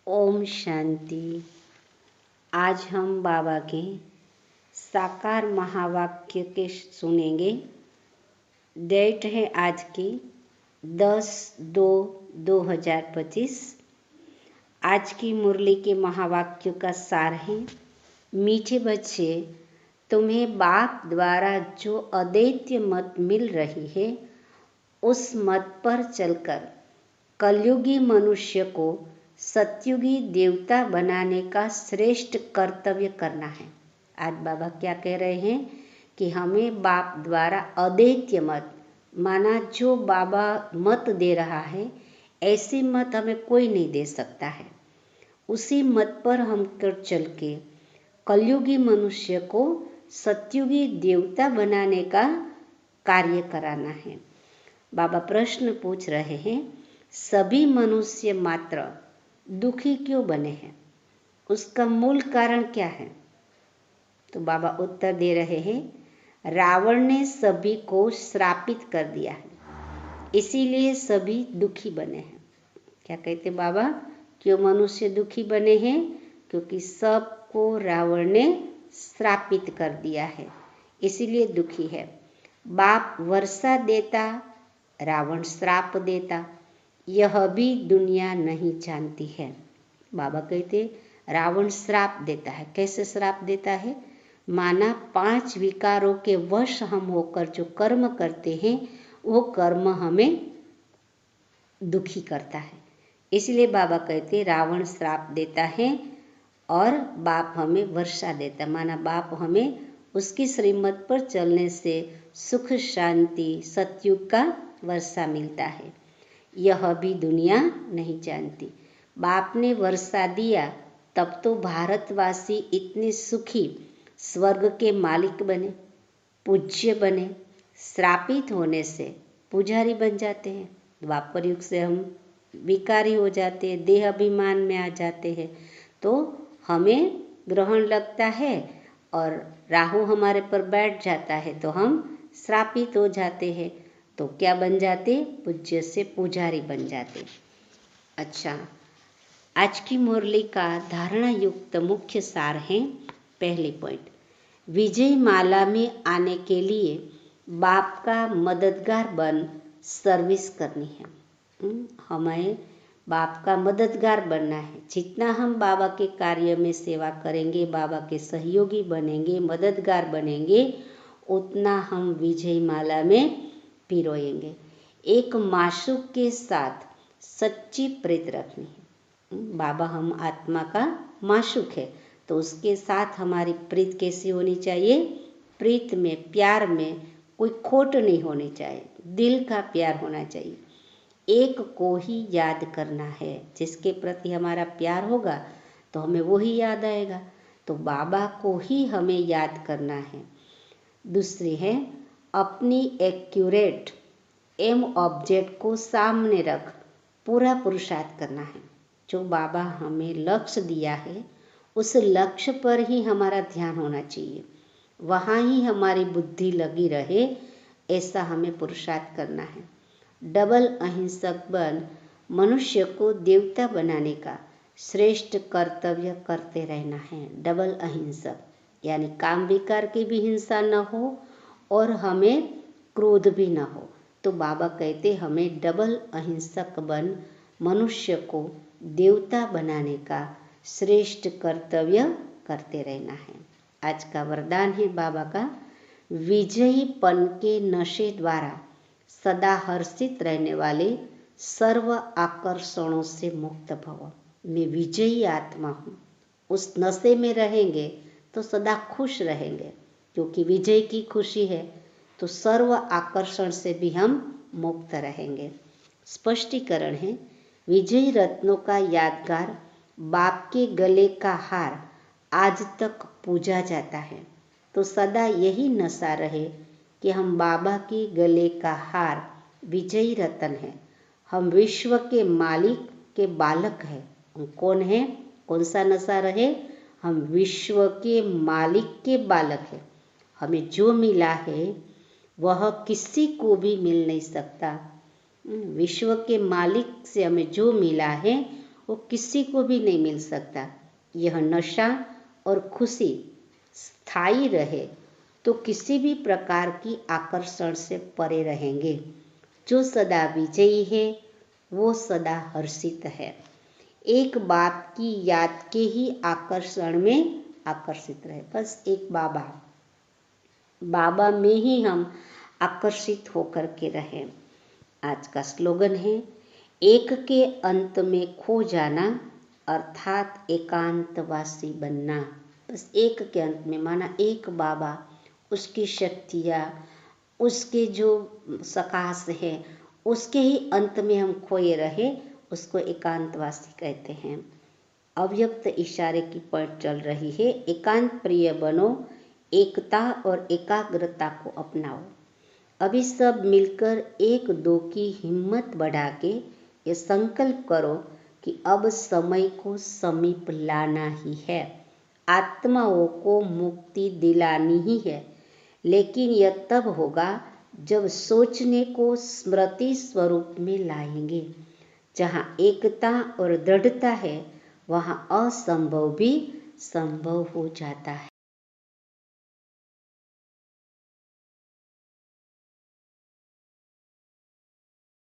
ओम शांति। आज हम बाबा के साकार महावाक्य के सुनेंगे। डेट है आज की 10/2/2025। आज की मुरली के महावाक्य का सार है, मीठे बच्चे, तुम्हें बाप द्वारा जो अद्वैत मत मिल रही है उस मत पर चलकर कलयुगी मनुष्य को सतयुगी देवता बनाने का श्रेष्ठ कर्तव्य करना है। आज बाबा क्या कह रहे हैं कि हमें बाप द्वारा अद्वैत मत, माना जो बाबा मत दे रहा है ऐसी मत हमें कोई नहीं दे सकता है। उसी मत पर हम कर चल के कलयुगी मनुष्य को सतयुगी देवता बनाने का कार्य कराना है। बाबा प्रश्न पूछ रहे हैं, सभी मनुष्य मात्र दुखी क्यों बने हैं, उसका मूल कारण क्या है? तो बाबा उत्तर दे रहे हैं, रावण ने सभी को श्रापित कर दिया है, इसीलिए सभी दुखी बने हैं। क्या कहते बाबा, क्यों मनुष्य दुखी बने हैं? क्योंकि सबको रावण ने श्रापित कर दिया है, इसीलिए दुखी है। बाप वर्षा देता, रावण श्राप देता, यह भी दुनिया नहीं जानती है। बाबा कहते रावण श्राप देता है। कैसे श्राप देता है? माना 5 विकारों के वश हम होकर जो कर्म करते हैं वो कर्म हमें दुखी करता है। इसलिए बाबा कहते रावण श्राप देता है और बाप हमें वर्षा देता। माना बाप हमें उसकी श्रीमत पर चलने से सुख शांति सतयुग का वर्षा मिलता है। यह भी दुनिया नहीं जानती। बाप ने वर्षा दिया तब तो भारतवासी इतने सुखी, स्वर्ग के मालिक बने, पूज्य बने। श्रापित होने से पुजारी बन जाते हैं। द्वापर युग से हम विकारी हो जाते हैं, देह अभिमान में आ जाते हैं, तो हमें ग्रहण लगता है और राहु हमारे पर बैठ जाता है तो हम श्रापित हो जाते हैं। तो क्या बन जाते? पूज्य से पुजारी बन जाते। अच्छा, आज की मुरली का धारणा युक्त मुख्य सार है। पहली पॉइंट, विजय माला में आने के लिए बाप का मददगार बन सर्विस करनी है। हमें बाप का मददगार बनना है। जितना हम बाबा के कार्य में सेवा करेंगे, बाबा के सहयोगी बनेंगे, मददगार बनेंगे, उतना हम विजय माला में पिरोएंगे। एक माशूक के साथ सच्ची प्रीत रखनी है। बाबा हम आत्मा का माशूक है तो उसके साथ हमारी प्रीत कैसी होनी चाहिए? प्रीत में, प्यार में कोई खोट नहीं होनी चाहिए, दिल का प्यार होना चाहिए। एक को ही याद करना है। जिसके प्रति हमारा प्यार होगा तो हमें वही याद आएगा, तो बाबा को ही हमें याद करना है। दूसरी है, अपनी एक्यूरेट एम ऑब्जेक्ट को सामने रख पूरा पुरुषार्थ करना है। जो बाबा हमें लक्ष्य दिया है उस लक्ष्य पर ही हमारा ध्यान होना चाहिए, वहाँ ही हमारी बुद्धि लगी रहे, ऐसा हमें पुरुषार्थ करना है। डबल अहिंसक बन मनुष्य को देवता बनाने का श्रेष्ठ कर्तव्य करते रहना है। डबल अहिंसक यानी काम विकार की भी हिंसा न हो और हमें क्रोध भी न हो। तो बाबा कहते हमें डबल अहिंसक बन मनुष्य को देवता बनाने का श्रेष्ठ कर्तव्य करते रहना है। आज का वरदान है बाबा का, विजयीपन के नशे द्वारा सदा हर्षित रहने वाले सर्व आकर्षणों से मुक्त भव। मैं विजयी आत्मा हूँ। उस नशे में रहेंगे तो सदा खुश रहेंगे, क्योंकि विजय की खुशी है तो सर्व आकर्षण से भी हम मुक्त रहेंगे। स्पष्टीकरण है, विजयी रत्नों का यादगार बाप के गले का हार आज तक पूजा जाता है। तो सदा यही नशा रहे कि हम बाबा के गले का हार विजयी रतन है। हम विश्व के मालिक के बालक हैं। हम कौन हैं? कौन सा नशा रहे? हम विश्व के मालिक के बालक हैं। हमें जो मिला है वह किसी को भी मिल नहीं सकता। विश्व के मालिक से हमें जो मिला है वो किसी को भी नहीं मिल सकता। यह नशा और खुशी स्थायी रहे तो किसी भी प्रकार की आकर्षण से परे रहेंगे। जो सदा विजयी है वो सदा हर्षित है। एक बाप की याद के ही आकर्षण में आकर्षित रहे। बस एक बाबा में ही हम आकर्षित होकर के रहें। आज का स्लोगन है, एक के अंत में खो जाना अर्थात एकांतवासी बनना। बस एक के अंत में, माना एक बाबा, उसकी शक्तियाँ, उसके जो सकाश है, उसके ही अंत में हम खोए रहे, उसको एकांतवासी कहते हैं। अव्यक्त इशारे की पॉइंट चल रही है, एकांत प्रिय बनो, एकता और एकाग्रता को अपनाओ। अभी सब मिलकर एक दो की हिम्मत बढ़ा के ये संकल्प करो कि अब समय को समीप लाना ही है, आत्माओं को मुक्ति दिलानी ही है। लेकिन यह तब होगा जब सोचने को स्मृति स्वरूप में लाएंगे। जहाँ एकता और दृढ़ता है वहाँ असंभव भी संभव हो जाता है।